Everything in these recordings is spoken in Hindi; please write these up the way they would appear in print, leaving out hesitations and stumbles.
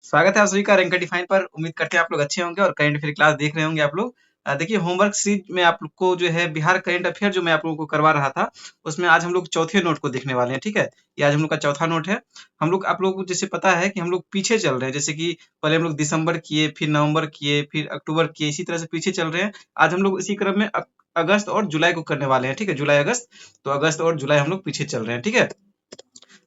स्वागत है आप सभी का रैंक डिफाइन पर। उम्मीद करते हैं आप लोग अच्छे होंगे और करंट अफेयर क्लास देख रहे होंगे आप लोग। देखिए होमवर्क सीरीज में आप लोग को जो है बिहार करंट अफेयर जो मैं आप लोगों को करवा रहा था, उसमें आज हम लोग चौथे नोट को देखने वाले हैं। ठीक है, ये आज हम लोग का चौथा नोट है। हम लोग आप लोगों को जैसे पता है कि हम लोग पीछे चल रहे हैं, जैसे कि पहले हम लोग दिसंबर किए, फिर नवंबर किए, फिर अक्टूबर किए, इसी तरह से पीछे चल रहे हैं। आज हम लोग इसी क्रम में अगस्त और जुलाई को करने वाले हैं। ठीक है, जुलाई अगस्त, तो अगस्त और जुलाई हम लोग पीछे चल रहे हैं। ठीक है,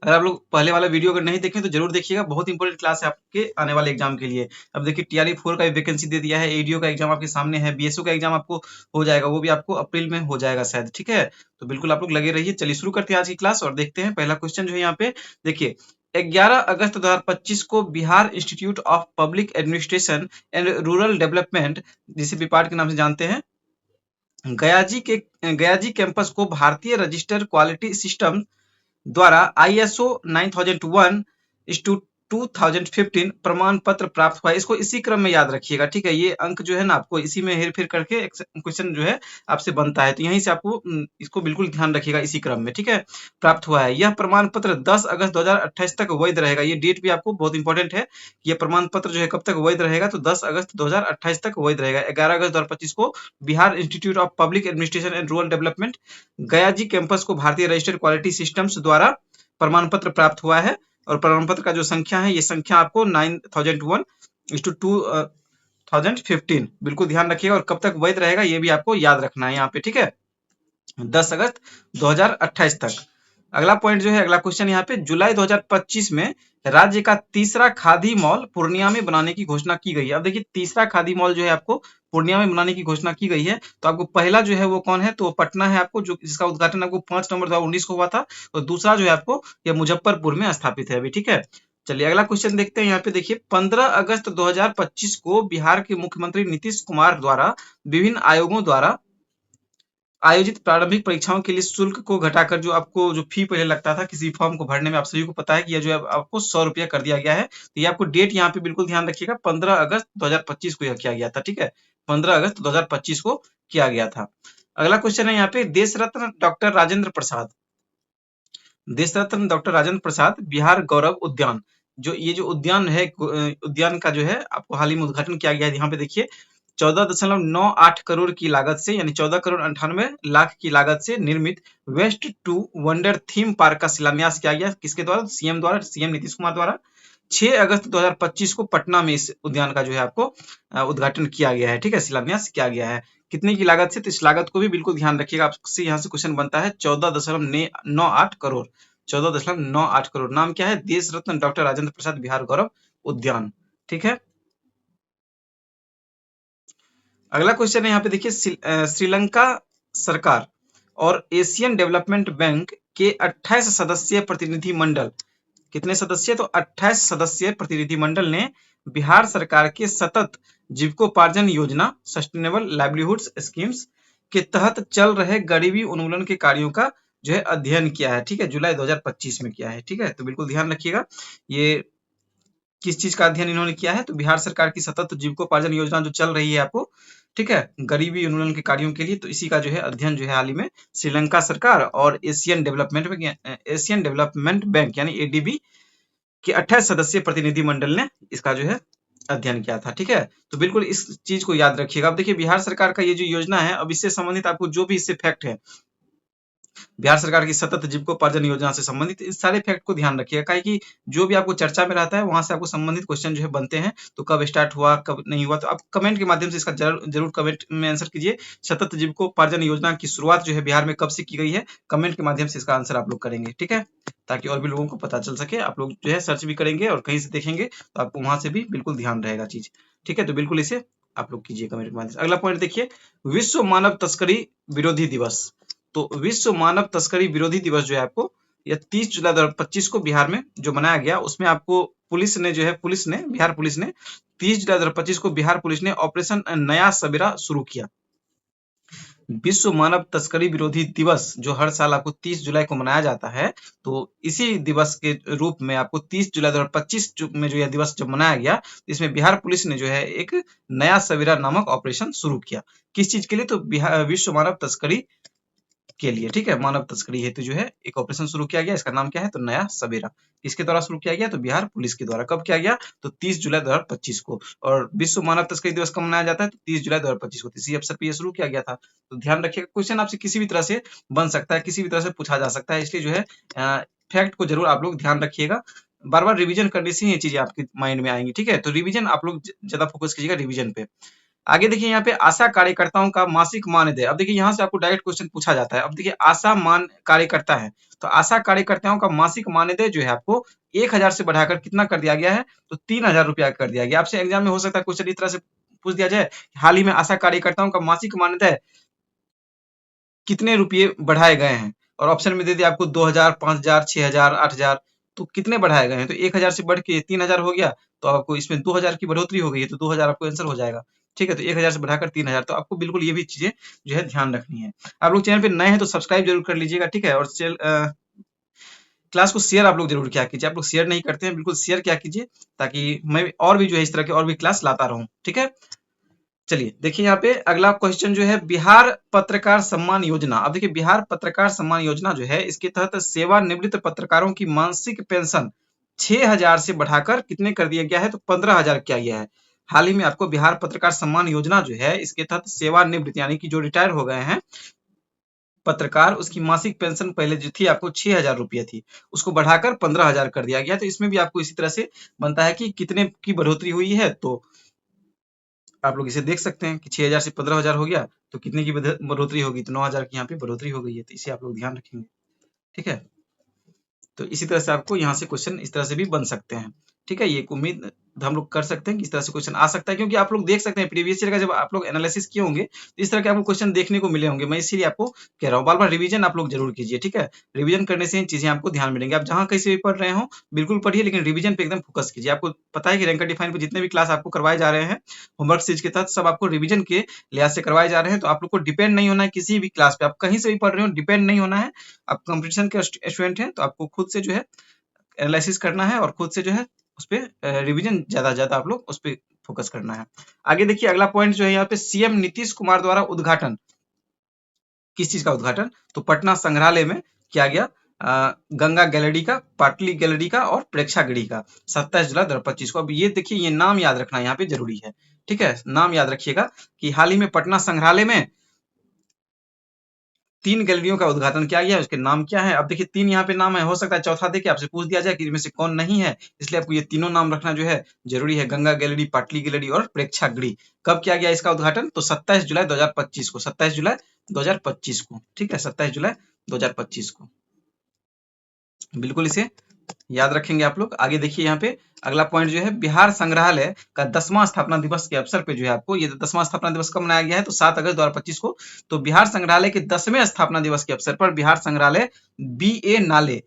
अगर आप लोग पहले वाला वीडियो अगर नहीं देखें तो जरूर देखिएगा, बहुत इंपॉर्टेंट क्लास है आपके आने वाले एग्जाम के लिए। अब देखिए टीआरई 4 का भी वैकेंसी दे दिया है, एडीओ का एग्जाम आपके सामने है, बीएसओ का एग्जाम आपको हो जाएगा, वो भी आपको अप्रैल में हो जाएगा शायद। ठीक है, तो बिल्कुल आप लोग लगे रहिए। चलिए शुरू करते हैं आज की क्लास और देखते हैं पहला क्वेश्चन जो है यहाँ पे। देखिए 11 अगस्त 2025 को Bihar institute of public administration and rural development, जिसे बिपाट के नाम से जानते हैं, गयाजी कैंपस को भारतीय रजिस्टर क्वालिटी सिस्टम द्वारा आईएसओ 9001 टू 2015 प्रमाण पत्र प्राप्त हुआ है। इसको इसी क्रम में याद रखिएगा। ठीक है, ये अंक जो है ना आपको इसी में हेर फेर करके क्वेश्चन जो है आपसे बनता है, तो यहीं से आपको इसको बिल्कुल ध्यान रखिएगा इसी क्रम में। ठीक है, प्राप्त हुआ है। यह प्रमाण पत्र 10 अगस्त 2028 तक वैध रहेगा। ये डेट भी आपको बहुत इंपॉर्टेंट है। ये प्रमाण पत्र जो है कब तक वैध रहेगा, तो 10 अगस्त 2028 तक वैध रहेगा। 11 अगस्त 2025 को Bihar institute of public administration and rural development गया जी कैंपस को भारतीय रजिस्टर्ड क्वालिटी सिस्टम्स द्वारा प्रमाण पत्र प्राप्त हुआ है। और प्रमाण पत्र का जो संख्या है, ये संख्या आपको 9001/2015 बिल्कुल ध्यान रखिएगा। और कब तक वैध रहेगा ये भी आपको याद रखना है यहाँ पे। ठीक है, 10 अगस्त 2028 तक। अगला पॉइंट जो है, अगला क्वेश्चन यहाँ पे, जुलाई 2025 में राज्य का तीसरा खादी मॉल पूर्णिया में बनाने की घोषणा की गई है। अब देखिए तीसरा खादी मॉल जो है आपको पूर्णिया में बनाने की घोषणा की गई है, तो आपको पहला जो है वो कौन है, तो पटना है आपको, जो जिसका उद्घाटन आपको 5 नवंबर 2019 को हुआ था। और दूसरा जो है आपको ये मुजफ्फरपुर में स्थापित है अभी। ठीक है, चलिए अगला क्वेश्चन देखते हैं। यहाँ पे देखिए 15 अगस्त 2025 को बिहार के मुख्यमंत्री नीतीश कुमार द्वारा विभिन्न आयोगों द्वारा आयोजित प्रारंभिक परीक्षाओं के लिए शुल्क को घटाकर जो आपको जो फी पहले लगता था किसी फॉर्म को भरने में, आप सभी को पता है कि यह जो है आपको 100 रुपया कर दिया गया है। तो ये आपको डेट यहाँ पे बिल्कुल ध्यान रखिएगा, 15 अगस्त 2025 को यह किया गया था। ठीक है, 15 अगस्त 2025 को किया गया था। अगला क्वेश्चन है यहाँ पे, देश रत्न डॉक्टर राजेंद्र प्रसाद, देश रत्न डॉक्टर राजेंद्र प्रसाद बिहार गौरव उद्यान, जो ये जो उद्यान है, उद्यान का जो है आपको हाल ही में उद्घाटन किया गया है। यहाँ पे देखिए 14.98 करोड़ की लागत से, यानी 14 करोड़ 98 लाख की लागत से निर्मित waste to wonder theme park का शिलान्यास किया गया। किसके द्वारा, सीएम द्वारा, सीएम नीतीश कुमार द्वारा। 6 अगस्त 2025 को पटना में इस उद्यान का जो है आपको उद्घाटन किया गया है। ठीक है, शिलान्यास किया गया है। कितने की लागत से, तो इस लागत को भी बिल्कुल ध्यान रखिएगा, आपसे यहाँ से क्वेश्चन बनता है। 14.98 करोड़, 14.98 करोड़। नाम क्या है, देश रत्न डॉक्टर राजेंद्र प्रसाद बिहार गौरव उद्यान। ठीक है, अगला क्वेश्चन है यहाँ पे देखिए, श्रीलंका सरकार और एशियन डेवलपमेंट बैंक के 28 सदस्यीय प्रतिनिधि मंडल, कितने सदस्य, तो 28 सदस्यीय प्रतिनिधि मंडल ने बिहार सरकार के सतत जीविकोपार्जन योजना सस्टेनेबल लाइवलीहुड्स स्कीम्स के तहत चल रहे गरीबी उन्मूलन के कार्यों का जो है अध्ययन किया है। ठीक है, जुलाई 2025 में किया है। ठीक है, तो बिल्कुल ध्यान रखिएगा, ये किस चीज का अध्ययन इन्होंने किया है, तो बिहार सरकार की सतत जीविकोपार्जन योजना जो चल रही है आपको, ठीक है, गरीबी उन्मूलन के कार्यों के लिए, तो इसी का जो है अध्ययन जो है हाल ही में श्रीलंका सरकार और एशियन डेवलपमेंट बैंक यानी एडीबी के 28 सदस्यीय प्रतिनिधि मंडल ने इसका जो है अध्ययन किया था। ठीक है, तो बिल्कुल इस चीज को याद रखिएगा। अब देखिए बिहार सरकार का ये जो योजना है, अब इससे संबंधित आपको जो भी इससे फैक्ट है, बिहार सरकार की सतत जीविकोपार्जन योजना से संबंधित, इस सारे फैक्ट को ध्यान रखिएगा, काहे कि जो भी आपको चर्चा में रहता है वहां से आपको संबंधित क्वेश्चन जो है बनते हैं। तो कब स्टार्ट हुआ, कब नहीं हुआ, तो आप कमेंट के माध्यम से इसका जरूर कमेंट में आंसर कीजिए। सतत जीविकोपार्जन योजना की शुरुआत जो है बिहार में कब से की गई है, कमेंट के माध्यम से इसका आंसर आप लोग करेंगे। ठीक है, ताकि और भी लोगों को पता चल सके। आप लोग जो है सर्च भी करेंगे और कहीं से देखेंगे तो आपको वहां से भी बिल्कुल ध्यान रहेगा चीज। ठीक है, तो बिल्कुल इसे आप लोग कीजिए कमेंट के माध्यम से। अगला पॉइंट देखिए, विश्व मानव तस्करी विरोधी दिवस। तो विश्व मानव तस्करी विरोधी दिवस जो है आपको यह 30 जुलाई 2025 को बिहार में जो मनाया गया, उसमें आपको पुलिस ने जो है, बिहार पुलिस ने 30 जुलाई 2025 को बिहार पुलिस ने ऑपरेशन नया सवेरा शुरू किया। विश्व मानव तस्करी विरोधी दिवस जो हर साल आपको 30 जुलाई को मनाया जाता है, तो इसी दिवस के रूप में आपको 30 जुलाई 2025 में जो यह दिवस जब मनाया गया, इसमें बिहार पुलिस ने जो है एक नया सवेरा नामक ऑपरेशन शुरू किया। किस चीज के लिए, तो विश्व मानव तस्करी के लिए, ठीक है, मानव तस्करी हेतु जो है एक ऑपरेशन शुरू किया गया। इसका नाम क्या है? तो नया सवेरा। किसके द्वारा शुरू किया गया? तो बिहार पुलिस के द्वारा। कब किया गया? तो 30 जुलाई 2025 को। और विश्व मानव तस्करी दिवस कब मनाया जाता है? तो 30 जुलाई 2025 को। इसी अवसर पर यह शुरू किया गया था। तो ध्यान रखिएगा, क्वेश्चन आपसे किसी भी तरह से बन सकता है, किसी भी तरह से पूछा जा सकता है, इसलिए जो है फैक्ट को जरूर आप लोग ध्यान रखिएगा। बार बार रिवीजन करने से ये चीजें आपके माइंड में आएंगी, ठीक है। तो रिवीजन आप लोग ज्यादा फोकस कीजिएगा रिवीजन पे। आगे देखिए यहाँ पे आशा कार्यकर्ताओं का मासिक मानदेय। अब देखिए यहाँ से आपको डायरेक्ट क्वेश्चन पूछा जाता है। अब देखिए आशा मान कार्यकर्ता है, तो आशा कार्यकर्ताओं का मासिक मानदेय जो है आपको 1000 से बढ़ाकर कितना कर दिया गया है? तो 3000 रुपया कर दिया गया। आपसे एग्जाम में हो सकता है क्वेश्चन इस तरह से पूछ दिया जाए, हाल ही में आशा कार्यकर्ताओं का मासिक मानदेय कितने रुपये बढ़ाए गए हैं, और ऑप्शन में दे दिया आपको 2000, 5000, 6000, 8000। तो कितने बढ़ाए गए हैं? तो 1000 से बढ़ के 3000 हो गया, तो आपको इसमें 2000 की बढ़ोतरी हो गई है, तो 2000 आपको आंसर हो जाएगा, ठीक है। तो 1000 से बढ़ाकर 3000, तो आपको बिल्कुल ये भी चीजें जो है ध्यान रखनी है। आप लोग चैनल पे नए हैं तो सब्सक्राइब जरूर कर लीजिएगा, ठीक है। और क्लास को शेयर आप लोग जरूर क्या कीजिए, आप लोग शेयर नहीं करते हैं, बिल्कुल शेयर क्या कीजिए, ताकि मैं और भी जो है इस तरह के और भी क्लास लाता रहूं, ठीक है। चलिए देखिए यहाँ पे अगला क्वेश्चन जो है बिहार पत्रकार सम्मान योजना। अब देखिए बिहार पत्रकार सम्मान योजना जो है, इसके तहत सेवानिवृत्त पत्रकारों की मासिक पेंशन 6000 से बढ़ाकर कितने कर दिया गया है? तो 15000 किया गया है। हाल ही में आपको बिहार पत्रकार सम्मान योजना जो है, इसके तहत सेवानिवृत्त यानी कि जो रिटायर हो गए हैं पत्रकार, उसकी मासिक पेंशन पहले जो थी आपको 6000 रुपये थी, उसको बढ़ाकर 15000 कर दिया गया। तो इसमें भी आपको इसी तरह से बनता है कि कितने की बढ़ोतरी हुई है। तो आप लोग इसे देख सकते हैं कि 6000 से 15000 हो गया, तो कितने की बढ़ोतरी होगी? तो 9000 की यहाँ पे बढ़ोतरी हो गई है। तो इसे आप लोग ध्यान रखेंगे, ठीक है। तो इसी तरह से आपको यहाँ से क्वेश्चन इस तरह से भी बन सकते हैं, ठीक है। ये एक उम्मीद हम लोग कर सकते हैं कि इस तरह से क्वेश्चन आ सकता है, क्योंकि आप लोग देख सकते हैं प्रीवियस ईयर का जब आप लोग एनालिसिस किए होंगे तो इस तरह के आपको क्वेश्चन देखने को मिले होंगे। मैं इसीलिए आपको कह रहा हूँ बार बार रिवीजन आप लोग जरूर कीजिए, ठीक है। रिवीजन करने से चीजें आपको ध्यान मिलेंगे। आप जहां कहीं से भी पढ़ रहे हो बिल्कुल पढ़िए, लेकिन रिवीजन पे एकदम फोकस कीजिए। आपको पता है कि रैंकर डिफाइन पे जितने भी क्लास आपको करवाए जा रहे हैं होमवर्क सीरीज के तहत, सब आपको रिवीजन के लिहाज से करवाए जा रहे हैं। तो आप लोग को डिपेंड नहीं होना है किसी भी क्लास पे, आप कहीं से भी पढ़ रहे हो डिपेंड नहीं होना है। आप कंपटीशन के स्टूडेंट हैं तो आपको खुद से जो है एनालिसिस करना है और खुद से जो है उस पे रिवीजन ज्यादा आप लोग उस पे फोकस करना है। आगे देखिए अगला पॉइंट जो है यहाँ पे सीएम नीतीश कुमार द्वारा उद्घाटन, किस चीज का उद्घाटन? तो पटना संग्रहालय में किया गया, गंगा गैलरी का, पाटली गैलरी का और प्रेक्षागृह का, 27 जुलाई 2025 को। अब ये देखिए ये नाम याद रखना यहाँ पे जरूरी है, ठीक है। नाम याद रखिएगा कि हाल ही में पटना संग्रहालय में 3 गैलरियों का उद्घाटन किया गया है। उसके नाम क्या है? अब देखिए 3 यहाँ पे नाम है, हो सकता है चौथा दे के आपसे पूछ दिया जाए कि इनमें से कौन नहीं है, इसलिए आपको ये तीनों नाम रखना जो है जरूरी है, गंगा गैलरी, पाटली गैलरी और प्रेक्षागृह। कब किया गया इसका उद्घाटन? तो 27 जुलाई 2025 को, 27 जुलाई 2025 को, ठीक है, 27 जुलाई 2025 को। बिल्कुल इसे याद रखेंगे आप लोग। आगे देखिए यहाँ पे अगला पॉइंट जो है बिहार संग्रहालय का 10वां स्थापना दिवस के अवसर पे जो है आपको ये 10वां स्थापना दिवस कब मनाया गया है? तो 7 अगस्त 2025 को। तो बिहार संग्रहालय के 10वें स्थापना दिवस के अवसर पर बिहार संग्रहालय BA नाले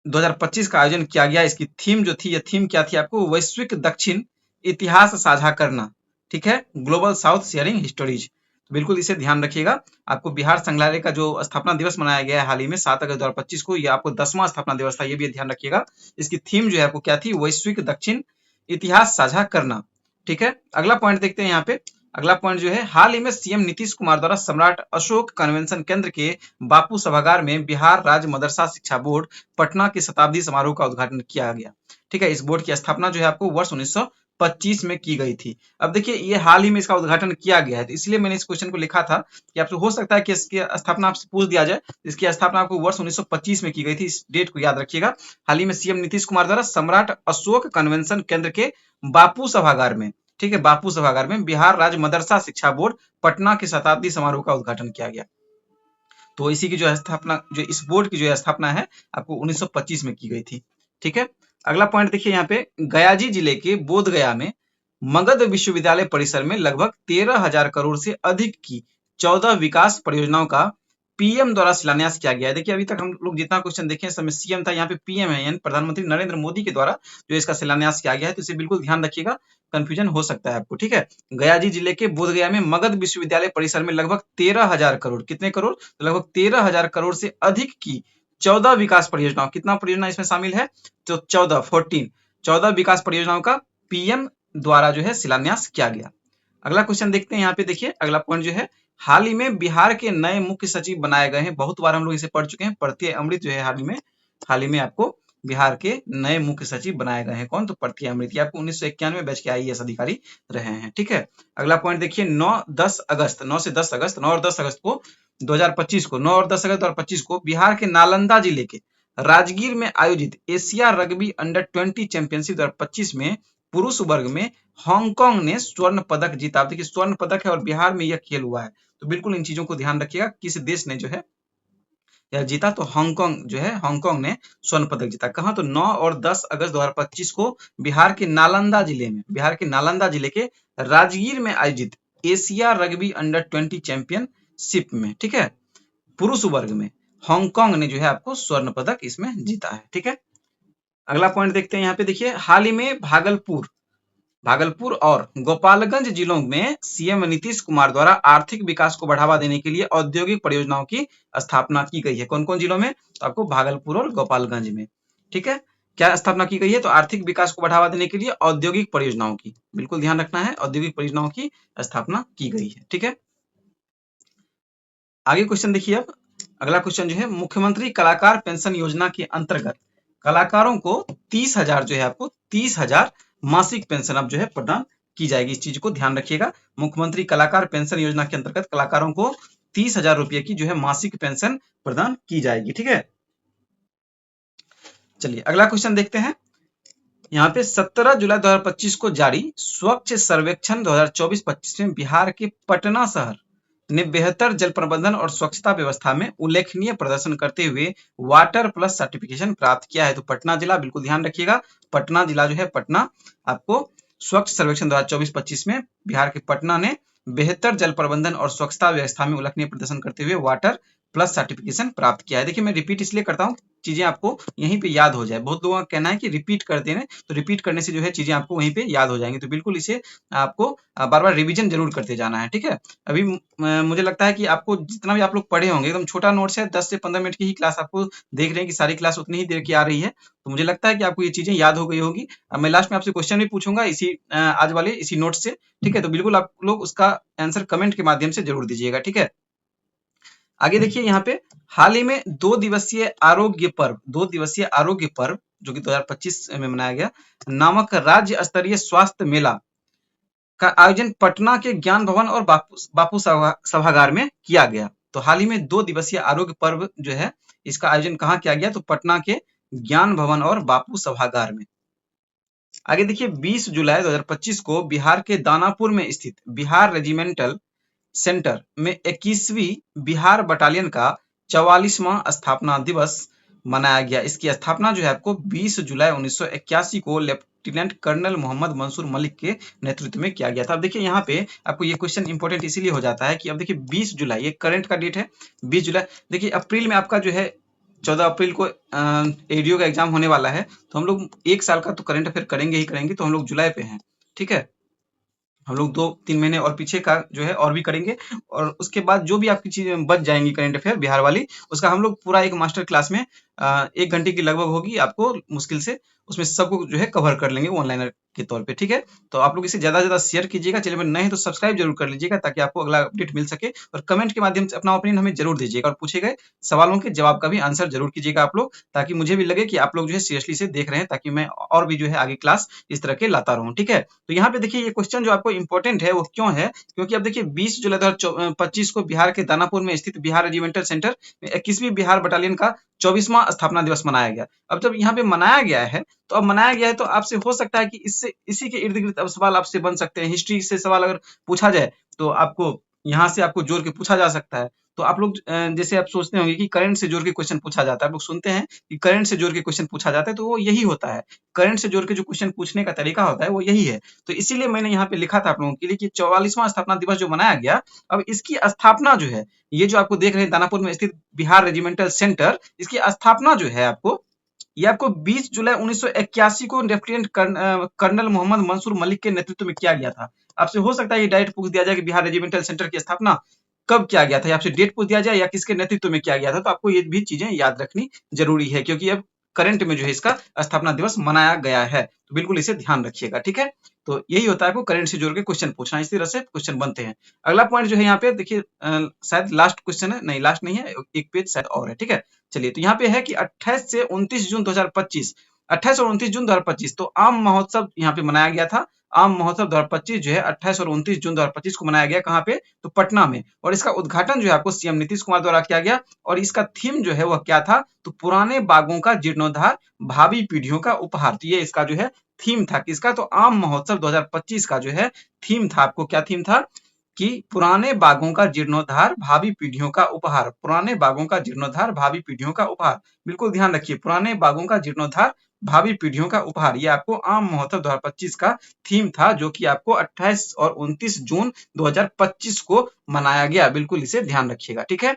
2025 का आयोजन किया गया। इसकी थीम जो थी, ये थीम क्या थी आपको? वैश्विक दक्षिण इतिहास साझा करना, ठीक है, ग्लोबल साउथ शेयरिंग हिस्टोरीज। तो बिल्कुल इसे ध्यान रखिएगा। आपको बिहार संग्रहालय का जो स्थापना दिवस मनाया गया है हाल ही में 7 अगस्त 2025 को, ये आपको 10वां स्थापना दिवस था, ये भी ध्यान रखिएगा। इसकी थीम जो है आपको क्या थी? वैश्विक दक्षिण इतिहास साझा करना, ठीक है। अगला पॉइंट देखते हैं यहाँ पे। अगला पॉइंट जो है हाल ही में सीएम नीतीश कुमार द्वारा सम्राट अशोक कन्वेंशन केंद्र के बापू सभागार में बिहार राज्य मदरसा शिक्षा बोर्ड पटना के शताब्दी समारोह का उद्घाटन किया गया, ठीक है। इस बोर्ड की स्थापना जो है आपको वर्ष 1925 में की गई थी। अब देखिए ये हाल ही में इसका उद्घाटन किया गया है, तो इसलिए मैंने इस क्वेश्चन को लिखा था कि आपसे हो सकता है कि इसकी स्थापना आपसे पूछ दिया जाए। इसकी स्थापना आपको वर्ष 1925 में की गई थी, इस डेट को याद रखिएगा। हाल ही में सीएम नीतीश कुमार द्वारा सम्राट अशोक कन्वेंशन केंद्र के बापू सभागार में, ठीक है, बापू सभागार में बिहार राज्य मदरसा शिक्षा बोर्ड पटना के शताब्दी समारोह का उद्घाटन किया गया। तो इसी की जो स्थापना, जो इस बोर्ड की जो स्थापना है आपको 1925 में की गई थी, ठीक है। अगला पॉइंट देखिए यहाँ पे गयाजी जिले के बोधगया में मगध विश्वविद्यालय परिसर में लगभग 13,000 करोड़ से अधिक की 14 विकास परियोजनाओं का पीएम द्वारा शिलान्यास किया गया है। देखिए अभी तक हम लोग जितना क्वेश्चन देखे समय सीएम था, यहाँ पे पीएम है, यानी प्रधानमंत्री नरेंद्र मोदी के द्वारा जो इसका शिलान्यास किया गया है। तो इसे बिल्कुल ध्यान रखिएगा, कंफ्यूजन हो सकता है आपको, ठीक है। गयाजी जिले के बोधगया में मगध विश्वविद्यालय परिसर में लगभग 13,000 करोड़, कितने करोड़? तो लगभग 13,000 करोड़ से अधिक की 14 विकास परियोजनाओं, कितना परियोजना इसमें शामिल है? तो 14 विकास परियोजनाओं का पीएम द्वारा जो है शिलान्यास किया गया। अगला क्वेश्चन देखते हैं यहाँ पे। देखिए अगला पॉइंट जो है हाल ही में बिहार के नए मुख्य सचिव बनाए गए हैं। बहुत बार हम लोग इसे पढ़ चुके हैं। प्रत्यय अमृत जो है हाल ही में आपको बिहार के नए मुख्य सचिव बनाए गए हैं। कौन? तो प्रत्यय अमृत। ये आपको 1991 बैच के आईएएस अधिकारी रहे हैं। ठीक है, अगला पॉइंट देखिए, 9-10 अगस्त, 9 से 10 अगस्त, 9 और 10 अगस्त को 2025 को, 9 और 10 अगस्त 2025 को बिहार के नालंदा जिले के राजगीर में आयोजित एशिया रग्बी अंडर 20 चैंपियनशिप 2025 में पुरुष वर्ग में हांगकांग ने स्वर्ण पदक जीता। देखिए स्वर्ण पदक है और बिहार में यह खेल हुआ है, तो बिल्कुल इन चीजों को ध्यान रखिएगा। किस देश ने जो है यह जीता? तो हांगकांग जो है, हांगकांग ने स्वर्ण पदक जीता। कहां? तो 9 और 10 अगस्त 2025 को बिहार के नालंदा जिले में, बिहार के नालंदा जिले के राजगीर में आयोजित एशिया रग्बी अंडर 20 चैंपियनशिप में, ठीक है, पुरुष वर्ग में हांगकांग ने जो है आपको स्वर्ण पदक इसमें जीता है। ठीक है, अगला पॉइंट देखते हैं। यहाँ पे देखिए, हाल ही में भागलपुर और गोपालगंज जिलों में सीएम नीतीश कुमार द्वारा आर्थिक विकास को बढ़ावा देने के लिए औद्योगिक परियोजनाओं की स्थापना की गई है। कौन कौन जिलों में? तो आपको भागलपुर और गोपालगंज में। ठीक है, क्या स्थापना की गई है? तो आर्थिक विकास को बढ़ावा देने के लिए औद्योगिक परियोजनाओं की, बिल्कुल ध्यान रखना है, औद्योगिक परियोजनाओं की स्थापना की गई है। ठीक है, आगे क्वेश्चन देखिए। अब अगला क्वेश्चन जो है, मुख्यमंत्री कलाकार पेंशन योजना के अंतर्गत कलाकारों को 30,000 जो है आपको 30,000 मासिक पेंशन अब जो है प्रदान की जाएगी। इस चीज को ध्यान रखिएगा। मुख्यमंत्री कलाकार पेंशन योजना के अंतर्गत कलाकारों को 30,000 रुपये की जो है मासिक पेंशन प्रदान की जाएगी। ठीक है, चलिए अगला क्वेश्चन देखते हैं। यहाँ पे 17 जुलाई 2025 को जारी स्वच्छ सर्वेक्षण 2024-25 में बिहार के पटना शहर ने बेहतर जल प्रबंधन और स्वच्छता व्यवस्था में उल्लेखनीय प्रदर्शन करते हुए वाटर प्लस सर्टिफिकेशन प्राप्त किया है। तो पटना जिला, बिल्कुल ध्यान रखिएगा, पटना जिला जो है, पटना आपको स्वच्छ सर्वेक्षण 2024-25 में बिहार के पटना ने बेहतर जल प्रबंधन और स्वच्छता व्यवस्था में उल्लेखनीय प्रदर्शन करते हुए वाटर प्लस सर्टिफिकेशन प्राप्त किया है। देखिए मैं रिपीट इसलिए करता हूँ, चीजें आपको यहीं पे याद हो जाए। बहुत लोगों का कहना है कि रिपीट करते हैं, तो रिपीट करने से जो है चीजें आपको वहीं पे याद हो जाएंगी। तो बिल्कुल इसे आपको बार बार रिवीजन जरूर करते जाना है। ठीक है, अभी मुझे लगता है कि आपको जितना भी आप लोग पढ़े होंगे, एकदम छोटा नोट्स है, 10 से 15 मिनट की ही क्लास आपको देख रहे हैं कि सारी क्लास उतनी ही देर की आ रही है। तो मुझे लगता है कि आपको ये चीजें याद हो गई होगी। अब मैं लास्ट में आपसे क्वेश्चन भी पूछूंगा इसी आज वाले इसी नोट से। ठीक है, तो बिल्कुल आप लोग उसका आंसर कमेंट के माध्यम से जरूर दीजिएगा। ठीक है, आगे देखिए यहाँ पे, हाल ही में 2 दिवसीय आरोग्य पर्व जो कि 2025 में मनाया गया नामक राज्य स्तरीय स्वास्थ्य मेला का आयोजन पटना के ज्ञान भवन और बापू सभागार में किया गया। तो हाल ही में 2 दिवसीय आरोग्य पर्व जो है इसका आयोजन कहाँ किया गया? तो पटना के ज्ञान भवन और बापू सभागार में। आगे देखिए, 20 जुलाई 2025 को बिहार के दानापुर में स्थित बिहार रेजिमेंटल सेंटर में 21वीं बिहार बटालियन का 44वां स्थापना दिवस मनाया गया। इसकी स्थापना जो है आपको 20 जुलाई 1981 को लेफ्टिनेंट कर्नल मोहम्मद मंसूर मलिक के नेतृत्व में किया गया था। अब देखिए यहाँ पे आपको ये क्वेश्चन इंपॉर्टेंट इसीलिए हो जाता है कि अब देखिए 20 जुलाई ये करंट का डेट है। 20 जुलाई, देखिए अप्रैल में आपका जो है 14 अप्रैल को एडीओ का एग्जाम होने वाला है, तो हम लोग 1 साल का तो करंट अफेयर करेंगे ही करेंगे। तो हम लोग जुलाई पे हैं। ठीक है, हम लोग 2-3 महीने और पीछे का जो है और भी करेंगे, और उसके बाद जो भी आपकी चीजें बच जाएंगी करंट अफेयर बिहार वाली, उसका हम लोग पूरा एक मास्टर क्लास में 1 घंटे की लगभग होगी, आपको मुश्किल से उसमें सबको जो है कवर कर लेंगे ऑनलाइन के तौर पे। ठीक है, तो आप लोग इसे ज्यादा से ज्यादा शेयर कीजिएगा। चैनल में नए हैं तो सब्सक्राइब जरूर कर लीजिएगा ताकि आपको अगला अपडेट मिल सके, और कमेंट के माध्यम से अपना ओपिनियन हमें जरूर दीजिएगा, और पूछे गए सवालों के जवाब का भी आंसर जरूर कीजिएगा आप लोग, ताकि मुझे भी लगे कि आप लोग जो है सीरियसली से देख रहे हैं, ताकि मैं और भी जो है आगे क्लास इस तरह के लाता रहूं। ठीक है, तो यहाँ पे देखिए ये क्वेश्चन जो आपको इंपॉर्टेंट है वो क्यों है, क्योंकि अब देखिए 20 जुलाई 2025 को बिहार के दानापुर में स्थित बिहार रेजिमेंटल सेंटर में 21वीं बिहार बटालियन का 24वां स्थापना दिवस मनाया गया। अब जब यहाँ पे मनाया गया है, तो अब मनाया गया है तो आपसे हो सकता है कि इससे इसी के इर्द गिर्द अब सवाल आपसे बन सकते हैं। हिस्ट्री से सवाल अगर पूछा जाए तो आपको यहाँ से आपको जोड़ के पूछा जा सकता है। तो आप लोग जैसे आप सोचते होंगे कि करंट से जोड़ के क्वेश्चन पूछा जाता है, आप लोग सुनते हैं कि करंट से जोड़ के क्वेश्चन पूछा जाता है, तो वो यही होता है। करंट से जोड़ के जो क्वेश्चन पूछने का तरीका होता है वो यही है। तो इसीलिए मैंने यहाँ पे लिखा था आप लोगों के लिए कि 44वां स्थापना दिवस जो मनाया गया, अब इसकी स्थापना जो है, ये जो आपको देख रहे हैं दानापुर में स्थित बिहार रेजिमेंटल सेंटर, इसकी स्थापना जो है ये आपको 20 जुलाई 1981 को लेफ्टिनेंट कर्नल मोहम्मद मंसूर मलिक के नेतृत्व में किया गया था। आपसे हो सकता है ये डायरेक्ट पूछ दिया जाए कि बिहार रेजिमेंटल सेंटर की स्थापना कब किया गया था, या आपसे डेट पूछ दिया जाए या किसके नेतृत्व में किया गया था, तो आपको ये भी चीजें याद रखनी जरूरी है, क्योंकि अब करंट में जो है इसका स्थापना दिवस मनाया गया है। तो बिल्कुल इसे ध्यान रखिएगा। ठीक है, तो यही होता है आपको करंट से जोड़ के क्वेश्चन पूछना, इस तरह से क्वेश्चन बनते हैं। अगला पॉइंट जो है यहाँ पे देखिए, शायद लास्ट क्वेश्चन है, नहीं लास्ट नहीं है, एक पेज शायद और है, ठीक है। चलिए, तो यहाँ पे है कि 28 से 29 जून 2025, 28 और 29 जून 2025 तो आम महोत्सव यहाँ पे मनाया गया था। आम महोत्सव 2025 जो है 28 और 29 जून 2025 को मनाया गया, कहाँ पे, तो पटना में। और इसका उद्घाटन जो है आपको सीएम नीतीश कुमार द्वारा किया गया। और इसका थीम जो है वह क्या था, तो पुराने बागों का जीर्णोद्धार, भावी पीढ़ियों का उपहार। तो ये इसका जो है थीम था किसका, तो आम महोत्सव 2025 का जो है थीम था। आपको क्या थीम था कि पुराने बागों का जीर्णोद्धार, भावी पीढ़ियों का उपहार। पुराने बागों का जीर्णोद्धार, भावी पीढ़ियों का उपहार, बिल्कुल ध्यान रखिए, पुराने बागों का जीर्णोद्धार, भावी पीढ़ियों का उपहार। ये आपको आम महोत्सव 2025 का थीम था, जो कि आपको 28 और 29 जून 2025 को मनाया गया। बिल्कुल इसे ध्यान रखिएगा, ठीक है।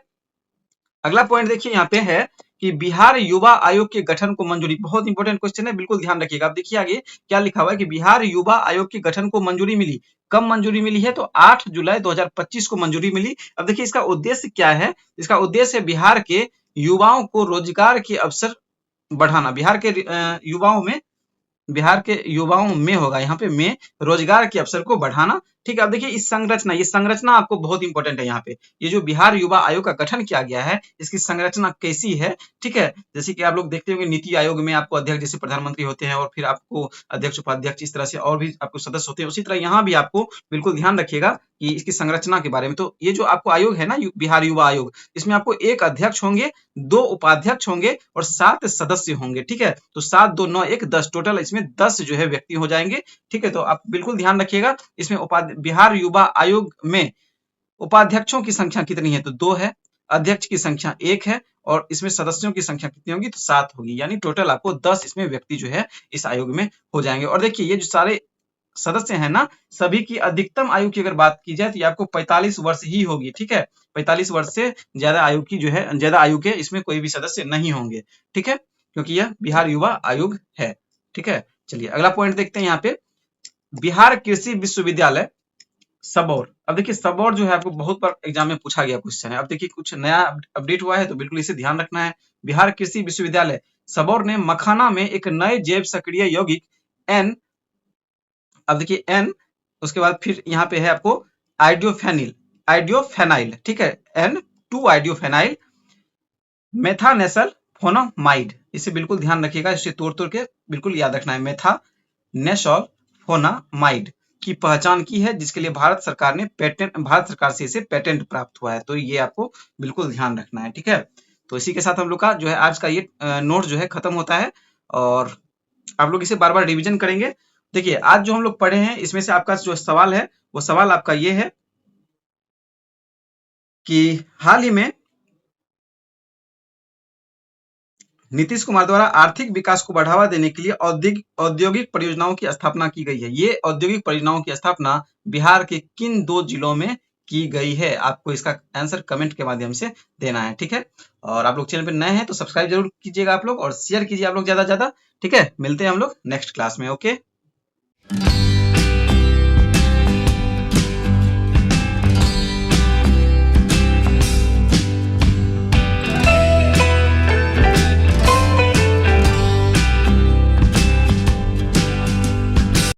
अगला पॉइंट देखिए यहाँ पे है कि बिहार युवा आयोग के गठन को मंजूरी। बहुत इंपॉर्टेंट क्वेश्चन है, बिल्कुल ध्यान रखिएगा। अब देखिए आगे क्या लिखा हुआ है कि बिहार युवा आयोग के गठन को मंजूरी मिली। कब मंजूरी मिली है, तो 8 जुलाई 2025 को मंजूरी मिली। अब देखिए इसका उद्देश्य क्या है, इसका उद्देश्य है बिहार के युवाओं को रोजगार के अवसर बढ़ाना। बिहार के युवाओं में होगा, यहाँ पे में रोजगार के अवसर को बढ़ाना, ठीक है। अब देखिए इस संरचना, ये संरचना आपको बहुत इंपॉर्टेंट है यहाँ पे। ये जो बिहार युवा आयोग का गठन किया गया है, इसकी संरचना कैसी है, ठीक है। जैसे कि आप लोग देखते होंगे नीति आयोग में आपको अध्यक्ष जैसे प्रधानमंत्री होते हैं, और फिर आपको अध्यक्ष उपाध्यक्ष इस तरह से और भी आपको सदस्य होते हैं, उसी तरह यहाँ भी आपको बिल्कुल ध्यान रखिएगा कि इसकी संरचना के बारे में। तो ये जो आपको आयोग है ना, बिहार युवा आयोग, इसमें आपको एक अध्यक्ष होंगे, 2 उपाध्यक्ष होंगे और 7 सदस्य होंगे, ठीक है। तो 7 2 9 1 10, टोटल इसमें 10 जो है व्यक्ति हो जाएंगे, ठीक है। तो आप बिल्कुल ध्यान रखिएगा, इसमें बिहार युवा आयोग में उपाध्यक्षों की संख्या कितनी है, तो 2 है, अध्यक्ष की संख्या 1 है, और इसमें सदस्यों की संख्या कितनी होगी, तो 7 होगी। यानी टोटल आपको 10 इसमें व्यक्ति जो है इस आयोग में हो जाएंगे। और देखिए ये जो सारे सदस्य हैं ना, सभी की अधिकतम आयु की अगर बात की जाए तो ये आपको 45 वर्ष ही होगी, ठीक है। 45 वर्ष से ज्यादा आयु की जो है, ज्यादा आयु के इसमें कोई भी सदस्य नहीं होंगे, ठीक है, क्योंकि यह बिहार युवा आयोग है, ठीक है। चलिए अगला पॉइंट देखते हैं यहाँ पे, बिहार कृषि विश्वविद्यालय सबौर। अब देखिए सबौर जो है आपको बहुत बार एग्जाम में पूछा गया क्वेश्चन है। अब देखिए कुछ नया अपडेट हुआ है, तो बिल्कुल इसे ध्यान रखना है। बिहार कृषि विश्वविद्यालय सबौर ने मखाना में एक नए जैव सक्रिय यौगिक एन, अब देखिए एन, उसके बाद फिर यहाँ पे है आपको आइडियोफेनाइल, ठीक है, N2 आइडियोफेनाइल मेथानेसल फोनामाइड। इसे बिल्कुल ध्यान रखिएगा, इसे तोड़ तोड़ के बिल्कुल याद रखना है। मेथानेसल फोनामाइड की पहचान की है, जिसके लिए भारत सरकार से इसे पेटेंट प्राप्त हुआ है। तो ये आपको बिल्कुल ध्यान रखना है, ठीक है। तो इसी के साथ हम लोग का जो है आज का ये नोट जो है खत्म होता है, और आप लोग इसे बार बार रिवीजन करेंगे। देखिए आज जो हम लोग पढ़े हैं, इसमें से आपका जो सवाल है, वो सवाल आपका ये है कि हाल ही में नीतीश कुमार द्वारा आर्थिक विकास को बढ़ावा देने के लिए औद्योगिक परियोजनाओं की स्थापना की गई है। ये औद्योगिक परियोजनाओं की स्थापना बिहार के किन 2 जिलों में की गई है? आपको इसका आंसर कमेंट के माध्यम से देना है, ठीक है। और आप लोग चैनल पे नए हैं तो सब्सक्राइब जरूर कीजिएगा आप लोग, और शेयर कीजिए आप लोग ज्यादा से ज्यादा, ठीक है। मिलते हैं हम लोग नेक्स्ट क्लास में, ओके।